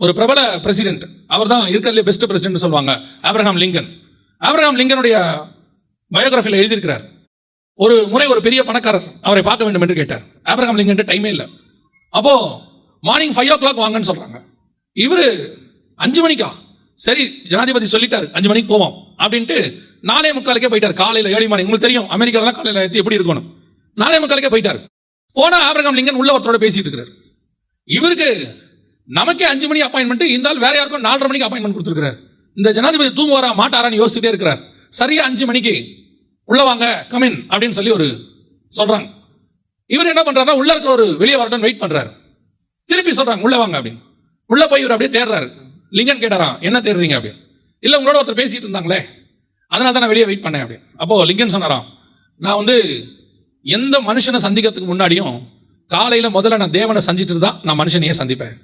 ஒரு பிரபல பிரசிடென்ட், அவர் தான் இருக்கிறதுலே பெஸ்ட் பிரசிடென்ட் சொல்லுவாங்க, ஆப்ரஹாம் லிங்கன். ஆப்ரஹாம் லிங்கனுடைய பயோகிராஃபியில் எழுதியிருக்கிறார். ஒரு முறை ஒரு பெரிய பணக்காரர் அவரை பார்க்க வேண்டும் என்று கேட்டார். ஆப்ரஹாம் லிங்கன் டைமே இல்லை. அப்போ மார்னிங் 5 o'clock வாங்கன்னு சொல்றாங்க. இவரு 5 மணிக்கா, சரி ஜனாதிபதி சொல்லிட்டாரு 5 மணிக்கு போவோம் அப்படின்ட்டு 4:45 போயிட்டார். காலையில் ஏர்லி மார்னிங். உங்களுக்கு தெரியும் அமெரிக்காலாம் காலையில் எப்படி இருக்கணும். 4:45 போயிட்டார். போனா ஆப்ரஹாம் லிங்கன் உள்ள ஒருத்தரோட பேசிட்டு இருக்கிறார். இவருக்கு நமக்கே 5 மணி அப்பாயின்மெண்ட், இந்த ஆள் வேற யாருக்கும் 4:30 மணிக்கு அப்பாயின்மெண்ட் கொடுத்துருக்காரு. இந்த ஜனாதிபதி தூங்குவாரா மாட்டாரான்னு யோசிச்சுட்டே இருக்கிறார். சரியா 5 மணிக்கு உள்ள வாங்க கமின் அப்படின்னு சொல்லி ஒரு சொல்றாங்க. இவர் என்ன பண்றாருன்னா உள்ள இருக்கிற ஒரு வெளியே வரட்டும் வெயிட் பண்றாரு. திருப்பி சொல்றாங்க உள்ள வாங்க அப்படின்னு. உள்ள போய் இவர் அப்படியே தேடுறாரு. லிங்கன் கேட்டாராம், என்ன தேடுறீங்க அப்படின்னு. இல்ல உங்களோட ஒருத்தர் பேசிட்டு இருந்தாங்களே, அதனால தான் நான் வெளியே வெயிட் பண்ணேன் அப்படின்னு. அப்போ லிங்கன் சொன்னாராம், நான் எந்த மனுஷனை சந்திக்கிறதுக்கு முன்னாடியும் காலையில முதல்ல நான் தேவனை சந்திச்சுட்டு தான் நான் மனுஷனையே சந்திப்பேன்.